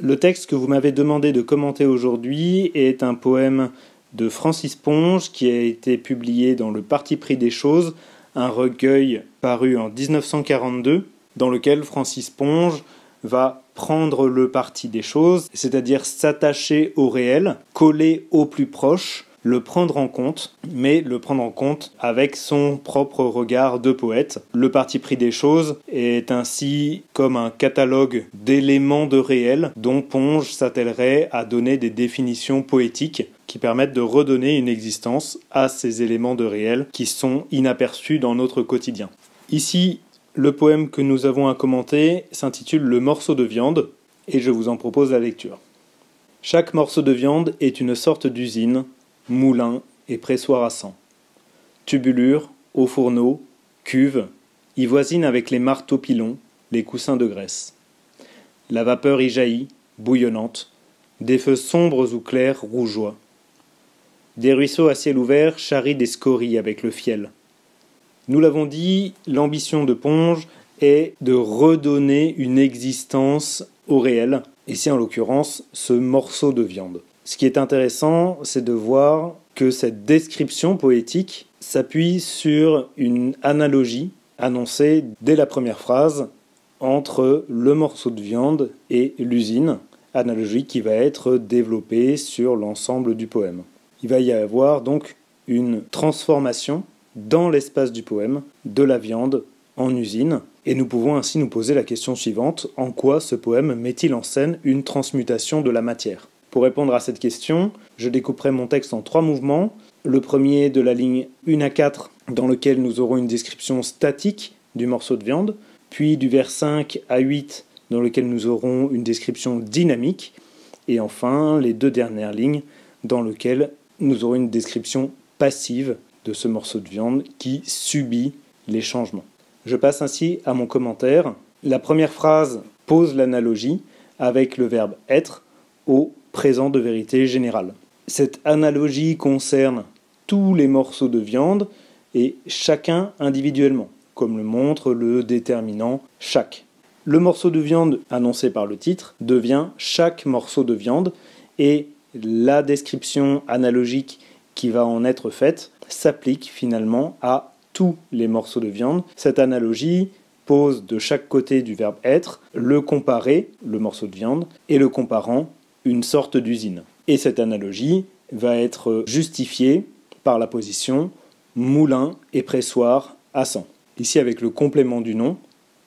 Le texte que vous m'avez demandé de commenter aujourd'hui est un poème de Francis Ponge qui a été publié dans Le Parti pris des choses, un recueil paru en 1942, dans lequel Francis Ponge va prendre le parti des choses, c'est-à-dire s'attacher au réel, coller au plus proche, le prendre en compte, mais le prendre en compte avec son propre regard de poète. Le parti pris des choses est ainsi comme un catalogue d'éléments de réel dont Ponge s'attellerait à donner des définitions poétiques qui permettent de redonner une existence à ces éléments de réel qui sont inaperçus dans notre quotidien. Ici, le poème que nous avons à commenter s'intitule « Le morceau de viande » et je vous en propose la lecture. Chaque morceau de viande est une sorte d'usine, moulin et pressoir à sang. Tubulure, hauts fourneaux, cuves, y voisinent avec les marteaux pilons, les coussins de graisse. La vapeur y jaillit, bouillonnante, des feux sombres ou clairs rougeoient. Des ruisseaux à ciel ouvert charrient des scories avec le fiel. Nous l'avons dit, l'ambition de Ponge est de redonner une existence au réel, et c'est en l'occurrence ce morceau de viande. Ce qui est intéressant, c'est de voir que cette description poétique s'appuie sur une analogie annoncée dès la première phrase entre le morceau de viande et l'usine, analogie qui va être développée sur l'ensemble du poème. Il va y avoir donc une transformation dans l'espace du poème de la viande en usine, et nous pouvons ainsi nous poser la question suivante: en quoi ce poème met-il en scène une transmutation de la matière ? Pour répondre à cette question, je découperai mon texte en 3 mouvements. Le premier de la ligne 1 à 4, dans lequel nous aurons une description statique du morceau de viande, puis du vers 5 à 8, dans lequel nous aurons une description dynamique, et enfin les 2 dernières lignes, dans lesquelles nous aurons une description passive de ce morceau de viande qui subit les changements. Je passe ainsi à mon commentaire. La première phrase pose l'analogie avec le verbe être au présent de vérité générale. Cette analogie concerne tous les morceaux de viande et chacun individuellement, comme le montre le déterminant chaque. Le morceau de viande annoncé par le titre devient chaque morceau de viande et la description analogique qui va en être faite s'applique finalement à tous les morceaux de viande. Cette analogie pose de chaque côté du verbe être le comparé, le morceau de viande, et le comparant, une sorte d'usine. Et cette analogie va être justifiée par la position moulin et pressoir à sang. Ici, avec le complément du nom,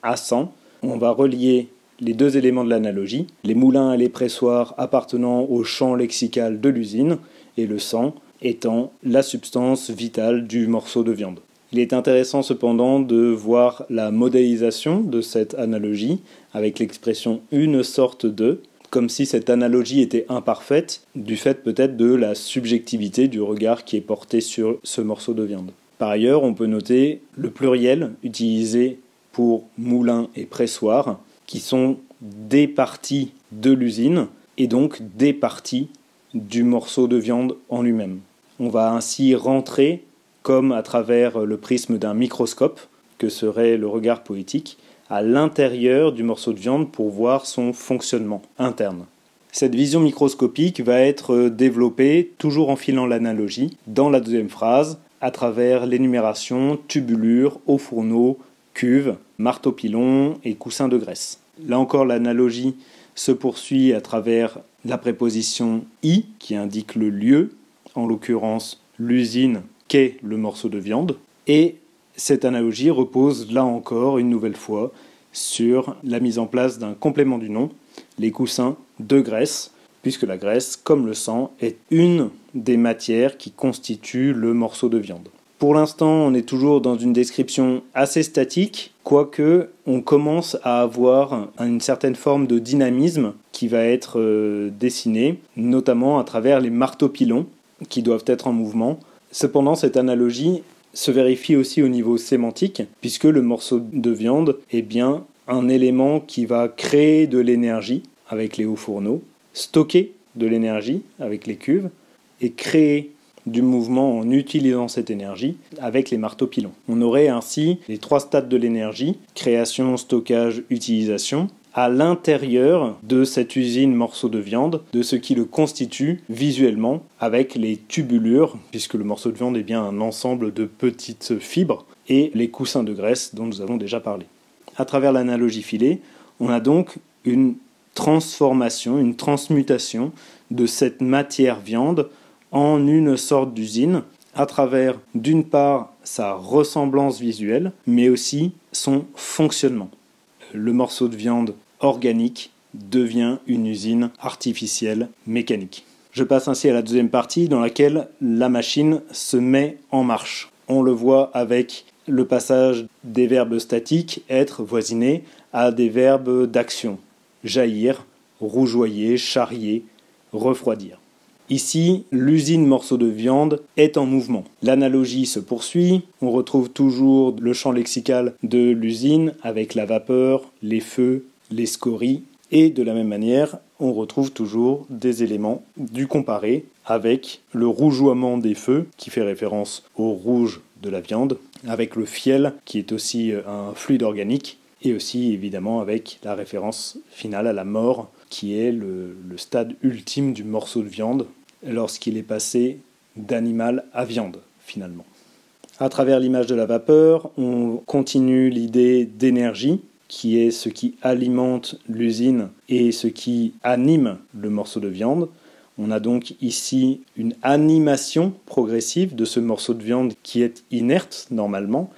à sang, on va relier les 2 éléments de l'analogie, les moulins et les pressoirs appartenant au champ lexical de l'usine, et le sang étant la substance vitale du morceau de viande. Il est intéressant cependant de voir la modélisation de cette analogie avec l'expression « une sorte de », comme si cette analogie était imparfaite, du fait peut-être de la subjectivité du regard qui est porté sur ce morceau de viande. Par ailleurs, on peut noter le pluriel utilisé pour moulin et pressoir, qui sont des parties de l'usine, et donc des parties du morceau de viande en lui-même. On va ainsi rentrer, comme à travers le prisme d'un microscope, que serait le regard poétique, à l'intérieur du morceau de viande pour voir son fonctionnement interne. Cette vision microscopique va être développée, toujours en filant l'analogie, dans la 2e phrase, à travers l'énumération tubulure, hauts fourneaux, cuves, marteaux pilons et coussins de graisse. Là encore, l'analogie se poursuit à travers la préposition « i » qui indique le lieu, en l'occurrence l'usine qu'est le morceau de viande, et cette analogie repose là encore une nouvelle fois sur la mise en place d'un complément du nom, les coussins de graisse, puisque la graisse, comme le sang, est une des matières qui constituent le morceau de viande. Pour l'instant, on est toujours dans une description assez statique, quoique on commence à avoir une certaine forme de dynamisme qui va être dessinée, notamment à travers les marteaux pilons qui doivent être en mouvement. Cependant, cette analogie se vérifie aussi au niveau sémantique, puisque le morceau de viande est bien un élément qui va créer de l'énergie avec les hauts fourneaux, stocker de l'énergie avec les cuves, et créer du mouvement en utilisant cette énergie avec les marteaux pilons. On aurait ainsi les 3 stades de l'énergie, création, stockage, utilisation, à l'intérieur de cette usine morceau de viande, de ce qui le constitue visuellement avec les tubulures, puisque le morceau de viande est bien un ensemble de petites fibres, et les coussins de graisse dont nous avons déjà parlé. À travers l'analogie filée, on a donc une transformation, une transmutation de cette matière viande en une sorte d'usine, à travers d'une part sa ressemblance visuelle, mais aussi son fonctionnement. Le morceau de viande organique devient une usine artificielle mécanique. Je passe ainsi à la deuxième partie dans laquelle la machine se met en marche. On le voit avec le passage des verbes statiques, être, voisiner, à des verbes d'action, jaillir, rougeoyer, charrier, refroidir. Ici, l'usine morceau de viande est en mouvement. L'analogie se poursuit, on retrouve toujours le champ lexical de l'usine avec la vapeur, les feux, les scories, et de la même manière, on retrouve toujours des éléments du comparé avec le rougeoiement des feux, qui fait référence au rouge de la viande, avec le fiel, qui est aussi un fluide organique, et aussi évidemment avec la référence finale à la mort, qui est le stade ultime du morceau de viande, lorsqu'il est passé d'animal à viande, finalement. À travers l'image de la vapeur, on continue l'idée d'énergie, qui est ce qui alimente l'usine et ce qui anime le morceau de viande. On a donc ici une animation progressive de ce morceau de viande qui est inerte normalement,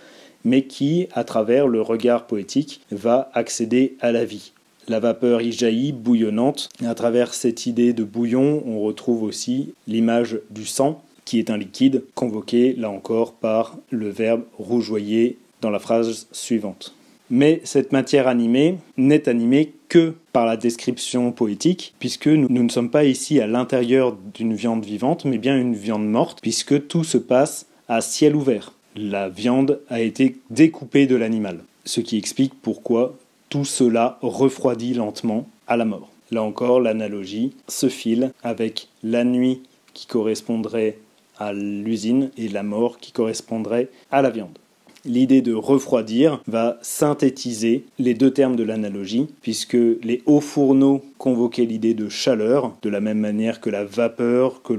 mais qui, à travers le regard poétique, va accéder à la vie. La vapeur y jaillit, bouillonnante. Et à travers cette idée de bouillon, on retrouve aussi l'image du sang, qui est un liquide, convoqué, là encore, par le verbe rougeoyer dans la phrase suivante. Mais cette matière animée n'est animée que par la description poétique, puisque nous ne sommes pas ici à l'intérieur d'une viande vivante, mais bien une viande morte, puisque tout se passe à ciel ouvert. La viande a été découpée de l'animal, ce qui explique pourquoi tout cela refroidit lentement à la mort. Là encore, l'analogie se file avec la nuit qui correspondrait à l'usine et la mort qui correspondrait à la viande. L'idée de refroidir va synthétiser les deux termes de l'analogie, puisque les hauts fourneaux convoquaient l'idée de chaleur, de la même manière que la vapeur, que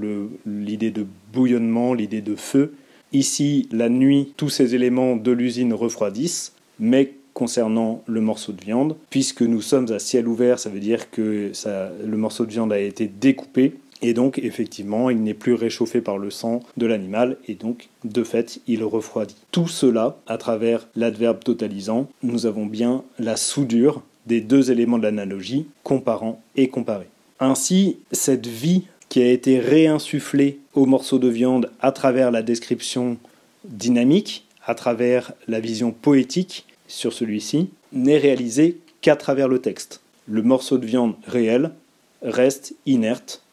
l'idée de bouillonnement, l'idée de feu. Ici, la nuit, tous ces éléments de l'usine refroidissent, mais concernant le morceau de viande, puisque nous sommes à ciel ouvert, ça veut dire que le morceau de viande a été découpé, et donc effectivement il n'est plus réchauffé par le sang de l'animal, et donc de fait il refroidit. Tout cela, à travers l'adverbe totalisant, nous avons bien la soudure des deux éléments de l'analogie, comparant et comparé. Ainsi, cette vie qui a été réinsufflée au morceau de viande à travers la description dynamique, à travers la vision poétique sur celui-ci, n'est réalisée qu'à travers le texte. Le morceau de viande réel reste inerte,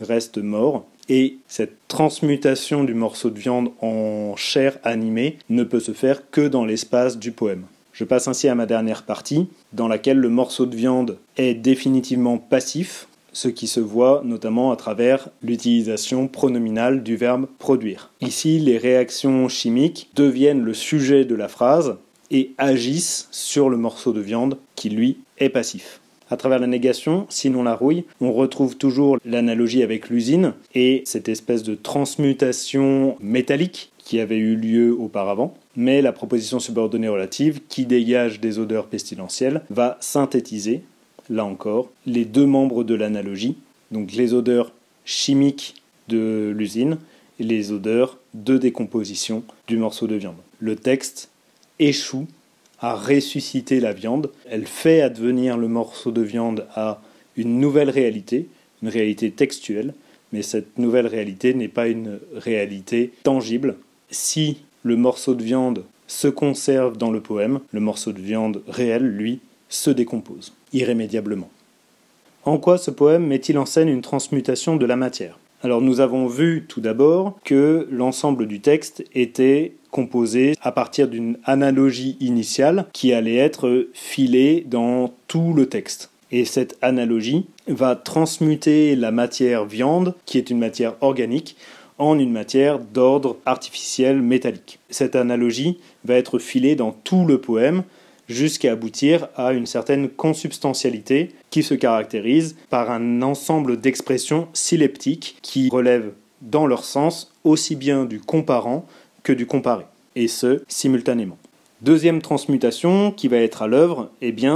reste mort, et cette transmutation du morceau de viande en chair animée ne peut se faire que dans l'espace du poème. Je passe ainsi à ma dernière partie, dans laquelle le morceau de viande est définitivement passif, ce qui se voit notamment à travers l'utilisation pronominale du verbe produire. Ici, les réactions chimiques deviennent le sujet de la phrase et agissent sur le morceau de viande qui, lui, est passif. À travers la négation, sinon la rouille, on retrouve toujours l'analogie avec l'usine et cette espèce de transmutation métallique qui avait eu lieu auparavant. Mais la proposition subordonnée relative, qui dégage des odeurs pestilentielles, va synthétiser, là encore, les deux membres de l'analogie, donc les odeurs chimiques de l'usine et les odeurs de décomposition du morceau de viande. Le texte échoue à ressusciter la viande, elle fait advenir le morceau de viande à une nouvelle réalité, une réalité textuelle, mais cette nouvelle réalité n'est pas une réalité tangible. Si le morceau de viande se conserve dans le poème, le morceau de viande réel, lui, se décompose, irrémédiablement. En quoi ce poème met-il en scène une transmutation de la matière ? Alors nous avons vu tout d'abord que l'ensemble du texte était composé à partir d'une analogie initiale qui allait être filée dans tout le texte. Et cette analogie va transmuter la matière viande, qui est une matière organique, en une matière d'ordre artificiel métallique. Cette analogie va être filée dans tout le poème, jusqu'à aboutir à une certaine consubstantialité qui se caractérise par un ensemble d'expressions syleptiques qui relèvent dans leur sens aussi bien du comparant que du comparé, et ce, simultanément. Deuxième transmutation qui va être à l'œuvre,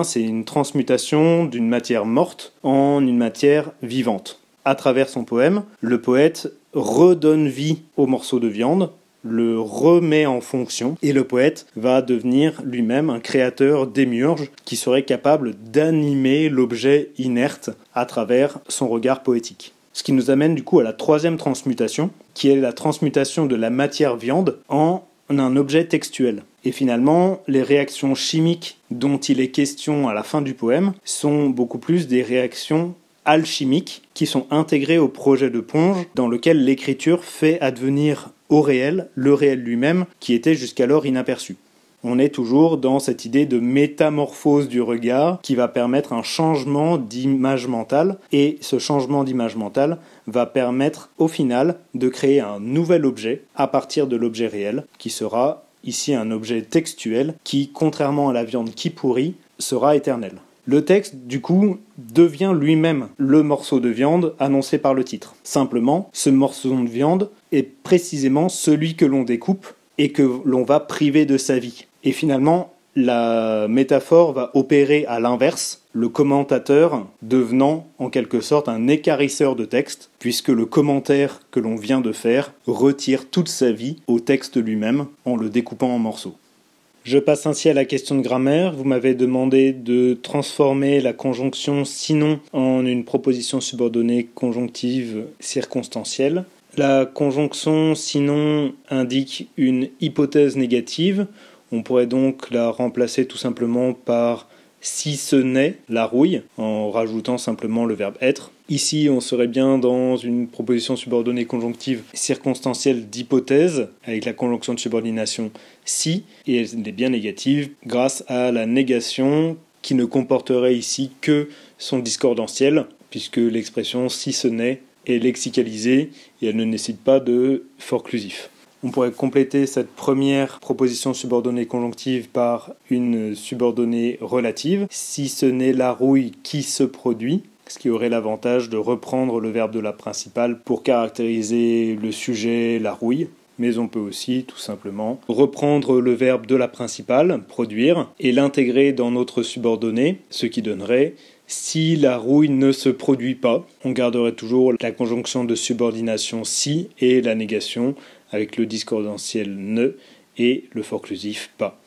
c'est une transmutation d'une matière morte en une matière vivante. À travers son poème, le poète redonne vie au morceau de viande, le remet en fonction, et le poète va devenir lui-même un créateur démiurge qui serait capable d'animer l'objet inerte à travers son regard poétique. Ce qui nous amène du coup à la troisième transmutation, qui est la transmutation de la matière viande en un objet textuel. Et finalement, les réactions chimiques dont il est question à la fin du poème sont beaucoup plus des réactions alchimiques qui sont intégrées au projet de Ponge, dans lequel l'écriture fait advenir au réel le réel lui-même qui était jusqu'alors inaperçu. On est toujours dans cette idée de métamorphose du regard qui va permettre un changement d'image mentale, et ce changement d'image mentale va permettre au final de créer un nouvel objet à partir de l'objet réel, qui sera ici un objet textuel qui, contrairement à la viande qui pourrit, sera éternel. Le texte, du coup, devient lui-même le morceau de viande annoncé par le titre. Simplement, ce morceau de viande est précisément celui que l'on découpe et que l'on va priver de sa vie. Et finalement, la métaphore va opérer à l'inverse, le commentateur devenant en quelque sorte un équarrisseur de texte, puisque le commentaire que l'on vient de faire retire toute sa vie au texte lui-même en le découpant en morceaux. Je passe ainsi à la question de grammaire. Vous m'avez demandé de transformer la conjonction sinon en une proposition subordonnée conjonctive circonstancielle. La conjonction sinon indique une hypothèse négative. On pourrait donc la remplacer tout simplement par si ce n'est la rouille, en rajoutant simplement le verbe être. Ici, on serait bien dans une proposition subordonnée conjonctive circonstancielle d'hypothèse, avec la conjonction de subordination si, et elle est bien négative grâce à la négation qui ne comporterait ici que son discordantiel, puisque l'expression si ce n'est est lexicalisée et elle ne nécessite pas de forclusif. On pourrait compléter cette première proposition subordonnée conjonctive par une subordonnée relative, si ce n'est la rouille qui se produit, ce qui aurait l'avantage de reprendre le verbe de la principale pour caractériser le sujet, la rouille. Mais on peut aussi tout simplement reprendre le verbe de la principale, produire, et l'intégrer dans notre subordonnée, ce qui donnerait si la rouille ne se produit pas. On garderait toujours la conjonction de subordination si et la négation avec le discordantiel ne et le forclusif pas.